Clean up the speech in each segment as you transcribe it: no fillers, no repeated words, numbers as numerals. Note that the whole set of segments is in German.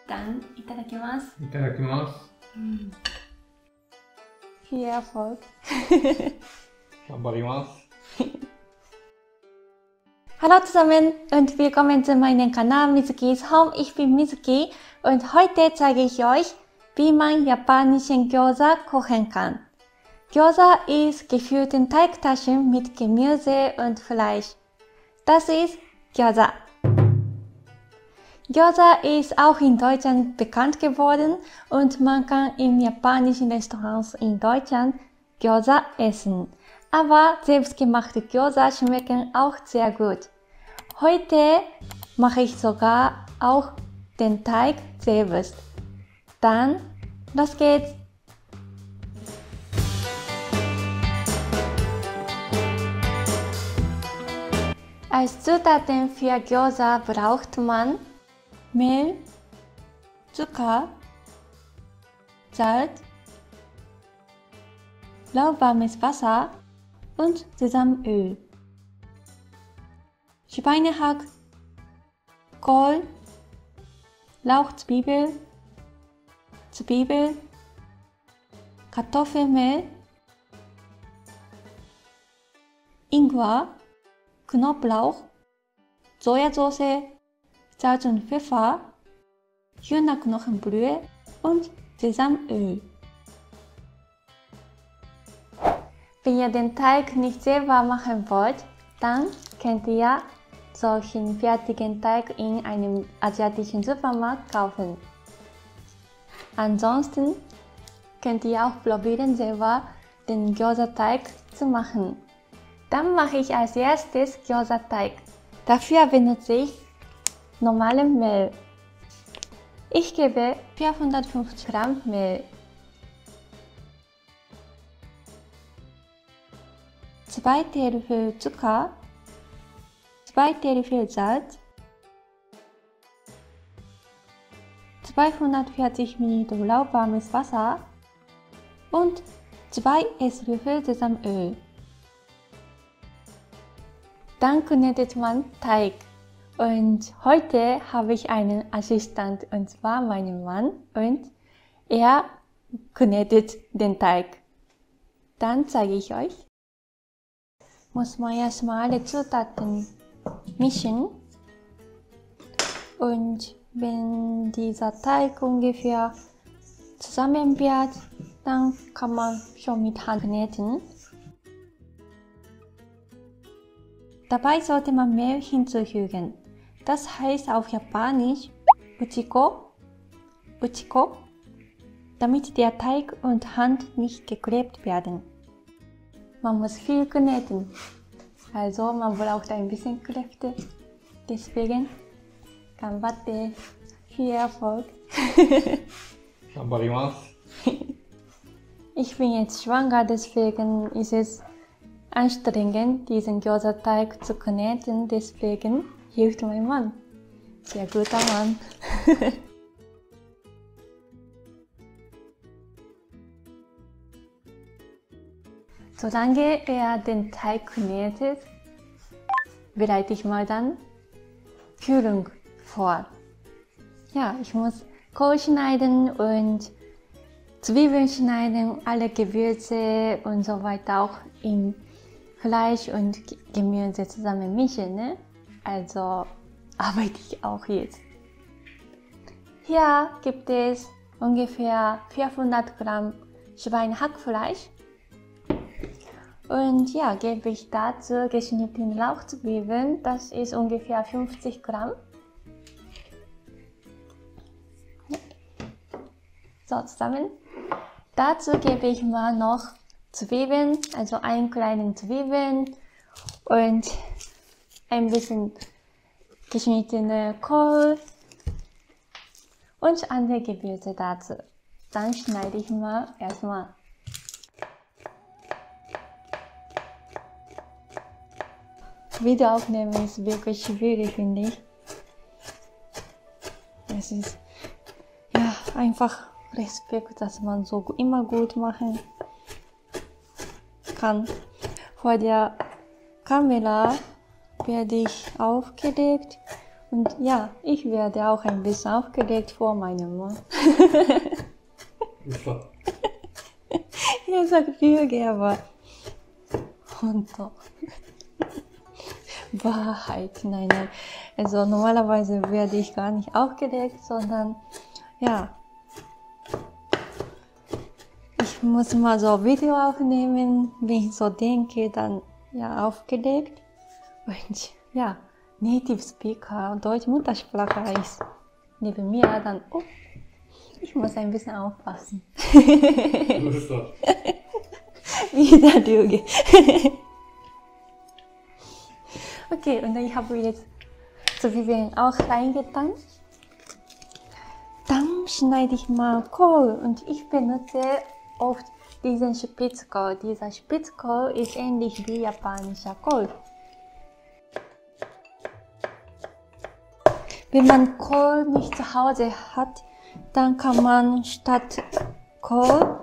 Dann, いただきます。いただきます。Viel Erfolg. 頑張ります。Hallo zusammen und willkommen zu meinem Kanal Mizukis Home. Ich bin Mizuki und heute zeige ich euch, wie man japanischen Gyoza kochen kann. Gyoza ist gefüllte Teigtaschen mit Gemüse und Fleisch. Das ist Gyoza. Gyoza ist auch in Deutschland bekannt geworden und man kann in japanischen Restaurants in Deutschland Gyoza essen. Aber selbstgemachte Gyoza schmecken auch sehr gut. Heute mache ich sogar auch den Teig selbst. Dann, los geht's! Als Zutaten für Gyoza braucht man Mehl, Zucker, Salz, lauwarmes Wasser und Sesamöl. Schweinehack, Kohl, Lauchzwiebel, Zwiebel, Kartoffelmehl, Ingwer, Knoblauch, Sojasauce, Salz und Pfeffer, Hühnerknochenbrühe und Sesamöl. Wenn ihr den Teig nicht selber machen wollt, dann könnt ihr solchen fertigen Teig in einem asiatischen Supermarkt kaufen. Ansonsten könnt ihr auch probieren, selber den Gyoza-Teig zu machen. Dann mache ich als erstes Gyoza-Teig. Dafür benutze ich normalen Mehl. Ich gebe 450 Gramm Mehl, 2 Teelöffel Zucker, 2 Teelöffel Salz, 240 ml lauwarmes Wasser und 2 Esslöffel Sesamöl. Dann knetet man Teig. Und heute habe ich einen Assistent, und zwar meinen Mann, und er knetet den Teig. Dann zeige ich euch. Muss man erstmal alle Zutaten mischen. Und wenn dieser Teig ungefähr zusammen wird, dann kann man schon mit Hand kneten. Dabei sollte man Mehl hinzufügen. Das heißt auf Japanisch Uchiko, Uchiko, damit der Teig und Hand nicht geklebt werden. Man muss viel kneten, also man braucht ein bisschen Kräfte. Deswegen, ganbatte, viel Erfolg. 頑張ります。 Ich bin jetzt schwanger, deswegen ist es anstrengend, diesen Gyoza-Teig zu kneten, deswegen hilft mein Mann. Sehr guter Mann. Solange er den Teig knetet, bereite ich mal dann Füllung vor. Ja, ich muss Kohl schneiden und Zwiebeln schneiden, alle Gewürze und so weiter auch in Fleisch und Gemüse zusammen mischen, ne? Also arbeite ich auch jetzt. Hier gibt es ungefähr 400 Gramm Schweinehackfleisch. Und ja, gebe ich dazu geschnittene Lauchzwiebeln. Das ist ungefähr 50 Gramm. So, zusammen. Dazu gebe ich mal noch Zwiebeln, also einen kleinen Zwiebeln und ein bisschen geschnittene Kohl und andere Gewürze dazu. Dann schneide ich mal erstmal. Video aufnehmen ist wirklich schwierig, finde ich. Es ist ja einfach Respekt, dass man so immer gut machen kann. Vor der Kamera werde ich aufgeregt Und ja, ich werde auch ein bisschen aufgeregt vor meinem Mann.嘘。Er sagt Lüge, aber Honto. Wahrheit, nein, nein. Also normalerweise werde ich gar nicht aufgeregt, sondern ja, ich muss mal so Video aufnehmen, wenn ich so denke, dann ja aufgeregt. Und ja, Native Speaker, Deutsch-Muttersprache ist neben mir, dann, oh, ich muss ein bisschen aufpassen. 嘘。 Wieder Lüge. Okay, und ich habe jetzt Zwiebeln auch reingetan. Dann schneide ich mal Kohl und ich benutze oft diesen Spitzkohl. Dieser Spitzkohl ist ähnlich wie japanischer Kohl. Wenn man Kohl nicht zu Hause hat, dann kann man statt Kohl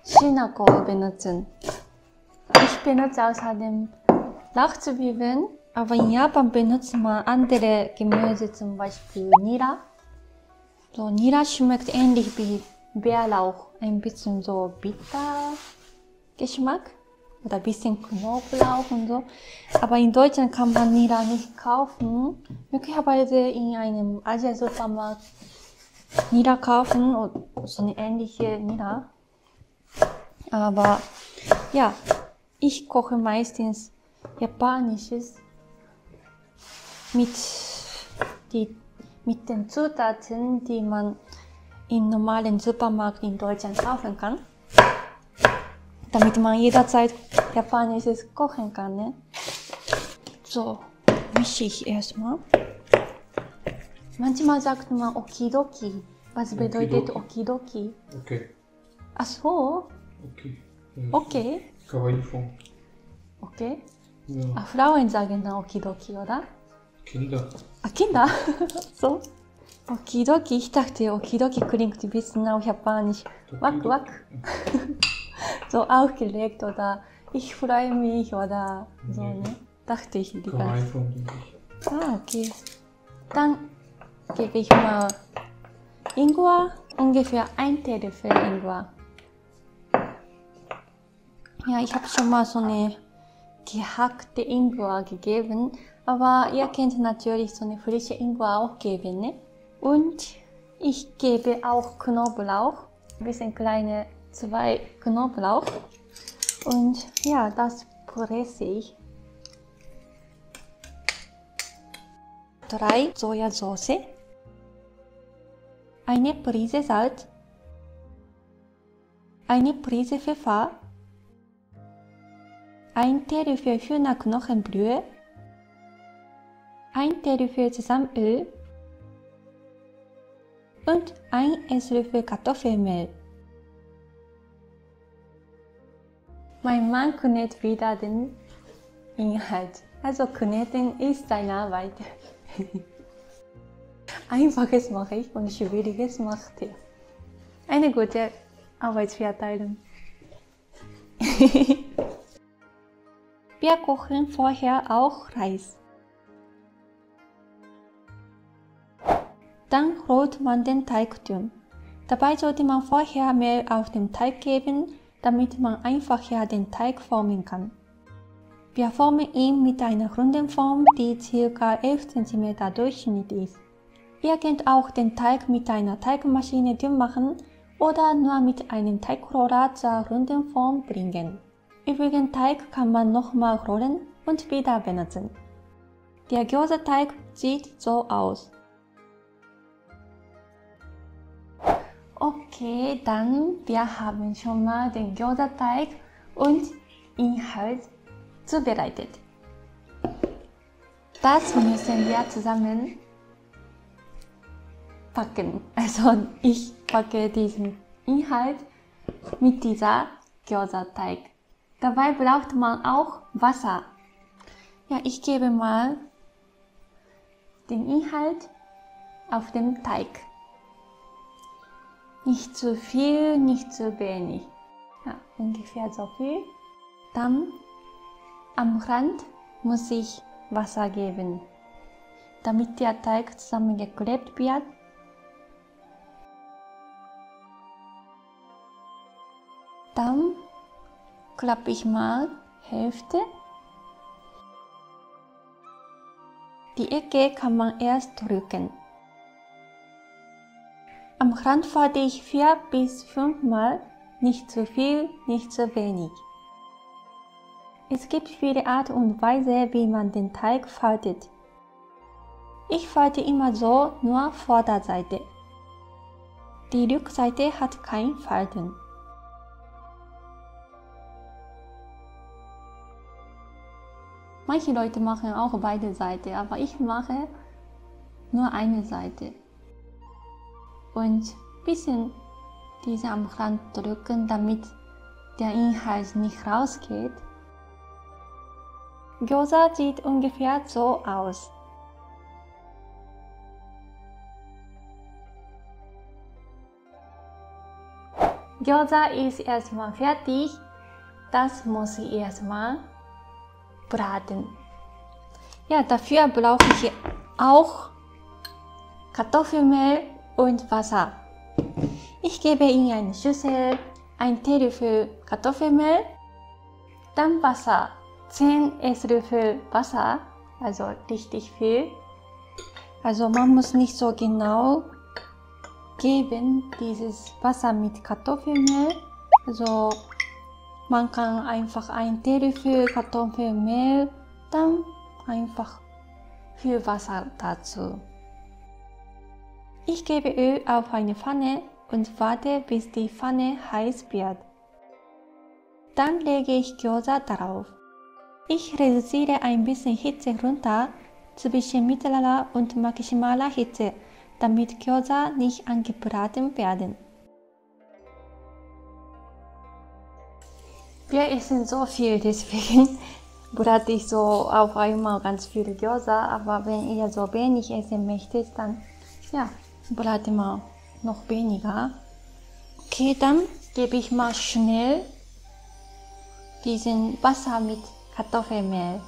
Chinakohl benutzen. Ich benutze außerdem Lauchzwiebeln, aber in Japan benutzt man andere Gemüse, zum Beispiel Nira. So, Nira schmeckt ähnlich wie Bärlauch, ein bisschen so bitter Geschmack oder ein bisschen Knoblauch und so. Aber in Deutschland kann man Nira nicht kaufen. Möglicherweise in einem Asia-Supermarkt Nira kaufen, so eine ähnliche Nira. Aber ja, ich koche meistens Japanisches mit den Zutaten, die man im normalen Supermarkt in Deutschland kaufen kann, damit man jederzeit Japanisches kochen kann. Ne? So, mische ich erstmal. Manchmal sagt man Okidoki. Was bedeutet Okidoki? Okay. Ach so, Okay. okay, Kawaii Form. okay. Ja. Ah, Frauen sagen dann Okidoki, oder? Kinder. Ah, Kinder? So. Okidoki, ich dachte, Okidoki klingt ein bisschen auf Japanisch. Wak wak. So aufgelegt oder ich freue mich oder so, ne? Dachte ich die Kawaii ganze Form, denke ich. Ah, okay. Dann gebe ich mal Ingwer, ungefähr 1 Teelöffel Ingwer. Ja, ich habe schon mal so eine gehackte Ingwer gegeben, aber ihr könnt natürlich so eine frische Ingwer auch geben, ne? Und ich gebe auch Knoblauch, ein bisschen kleine 2 Knoblauch und ja, das presse ich. 3 Sojasauce, eine Prise Salz, eine Prise Pfeffer, 1 Teelöffel Hühnerknochenbrühe, 1 Teelöffel Sesamöl und 1 Esslöffel Kartoffelmehl. Mein Mann knetet wieder den Inhalt. Also kneten ist seine Arbeit. Einfaches mache ich und Schwieriges macht er. Eine gute Arbeitsverteilung. Wir kochen vorher auch Reis. Dann rollt man den Teig dünn. Dabei sollte man vorher Mehl auf den Teig geben, damit man einfacher den Teig formen kann. Wir formen ihn mit einer runden Form, die ca. 11 cm Durchschnitt ist. Ihr könnt auch den Teig mit einer Teigmaschine dünn machen oder nur mit einem Teigroller zur runden Form bringen. Übrigen Teig kann man nochmal rollen und wieder benutzen. Der Gyoza-Teig sieht so aus. Okay, dann wir haben schon mal den Gyoza-Teig und Inhalt zubereitet. Das müssen wir zusammen packen. Also ich packe diesen Inhalt mit dieser Gyoza-Teig. Dabei braucht man auch Wasser. Ja, ich gebe mal den Inhalt auf den Teig. Nicht zu viel, nicht zu wenig. Ja, ungefähr so viel. Dann am Rand muss ich Wasser geben, damit der Teig zusammengeklebt wird. Dann klappe ich mal Hälfte. Die Ecke kann man erst drücken. Am Rand falte ich 4 bis 5 Mal, nicht zu viel, nicht zu wenig. Es gibt viele Art und Weise, wie man den Teig faltet. Ich falte immer so nur Vorderseite. Die Rückseite hat kein Falten. Manche Leute machen auch beide Seiten, aber ich mache nur eine Seite. Und ein bisschen diese am Rand drücken, damit der Inhalt nicht rausgeht. Gyoza sieht ungefähr so aus. Gyoza ist erstmal fertig. Das muss ich erstmal braten. Ja, dafür brauche ich auch Kartoffelmehl und Wasser. Ich gebe in eine Schüssel ein Teelöffel Kartoffelmehl, dann Wasser, 10 Esslöffel Wasser, also richtig viel. Also man muss nicht so genau geben, dieses Wasser mit Kartoffelmehl. Also man kann einfach ein Teelöffel Kartoffelmehl, dann einfach viel Wasser dazu. Ich gebe Öl auf eine Pfanne und warte, bis die Pfanne heiß wird. Dann lege ich Gyoza darauf. Ich reduziere ein bisschen Hitze runter zwischen mittlerer und maximaler Hitze, damit Gyoza nicht angebraten werden. Wir essen so viel, deswegen brate ich so auf einmal ganz viele Gyoza, aber wenn ihr so wenig essen möchtet, dann ja, brate mal noch weniger. Okay, dann gebe ich mal schnell diesen Wasser mit Kartoffelmehl.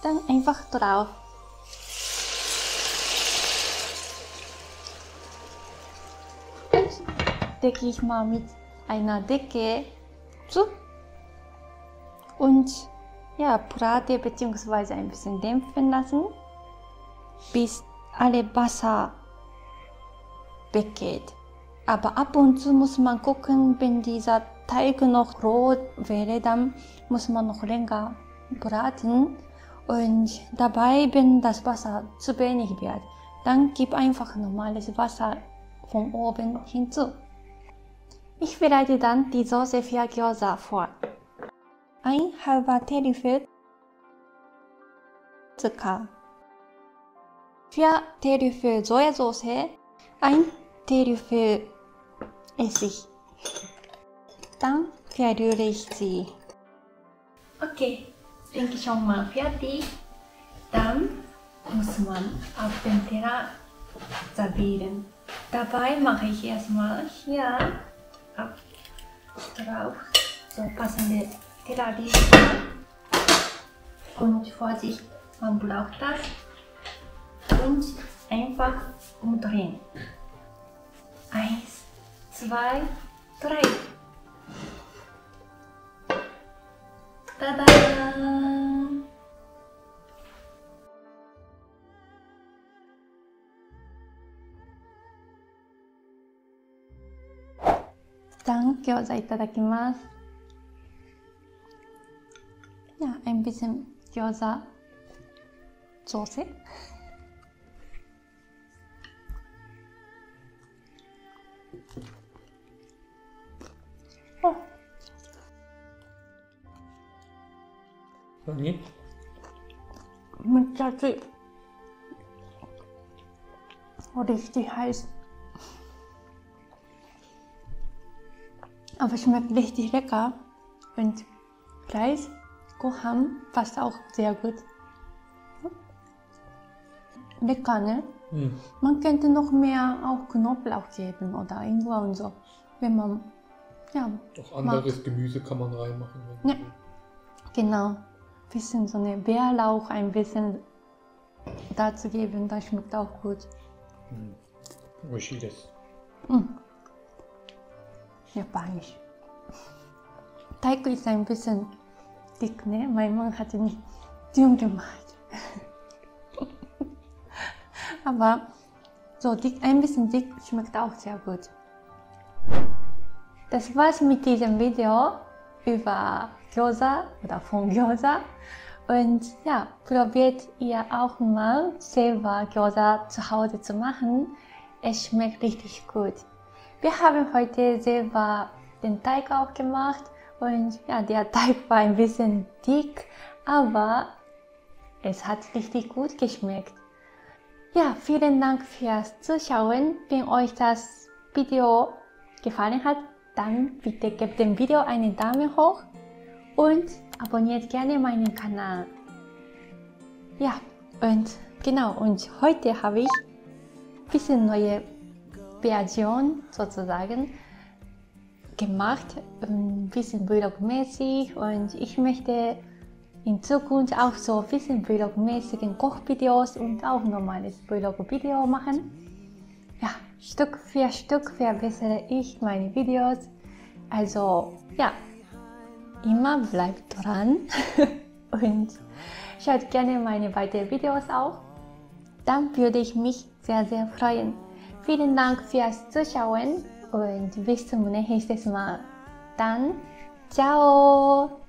Dann einfach drauf. Und decke ich mal mit einer Decke zu und ja, brate bzw. ein bisschen dämpfen lassen, bis alle Wasser weggeht. Aber ab und zu muss man gucken, wenn dieser Teig noch rot wäre, dann muss man noch länger braten. Und dabei, wenn das Wasser zu wenig wird, dann gib einfach normales Wasser von oben hinzu. Ich bereite dann die Soße für Gyoza vor. Ein halber Teelöffel Zucker, 4 Teelöffel Sojasauce, 1 Teelöffel Essig. Dann verrühre ich sie. Okay, denke ich schon mal fertig. Dann muss man auf den Teller servieren. Dabei mache ich erstmal hier drauf so passende Tellerliste. Und Vorsicht, man braucht das. Und einfach umdrehen. 1, 2, 3. Tada! Dann Gyoza itadakimasu. Ja, ein bisschen Gyoza Soße. Oh. Nani? Mit Chachi. Richtig heiß. Aber schmeckt richtig lecker. Und Reis, Gohan passt auch sehr gut. Lecker, ne? Hm. Man könnte noch mehr auch Knoblauch geben oder Ingwer und so, wenn man ja Auch anderes Gemüse kann man reinmachen. Ja, genau. Bisschen so eine Bärlauch, ein bisschen dazu geben, das schmeckt auch gut. Oishi desu. Japanisch. Teig ist ein bisschen dick, ne? Mein Mann hat nicht dünn gemacht. Aber so dick, ein bisschen dick schmeckt auch sehr gut. Das war's mit diesem Video über Gyoza oder von Gyoza. Und ja, probiert ihr auch mal selber Gyoza zu Hause zu machen. Es schmeckt richtig gut. Wir haben heute selber den Teig auch gemacht und ja, der Teig war ein bisschen dick, aber es hat richtig gut geschmeckt. Ja, vielen Dank fürs Zuschauen. Wenn euch das Video gefallen hat, dann bitte gebt dem Video einen Daumen hoch und abonniert gerne meinen Kanal. Ja, und genau, und heute habe ich ein bisschen neue Version sozusagen gemacht, ein bisschen vlogmäßig, und ich möchte in Zukunft auch so ein bisschen vlogmäßigen Kochvideos und auch normales Vlog-Video machen. Ja, Stück für Stück verbessere ich meine Videos. Also ja, immer bleibt dran und schaut gerne meine weiteren Videos auch. Dann würde ich mich sehr, sehr freuen. Vielen Dank fürs Zuschauen und bis zum nächsten Mal. Dann, ciao!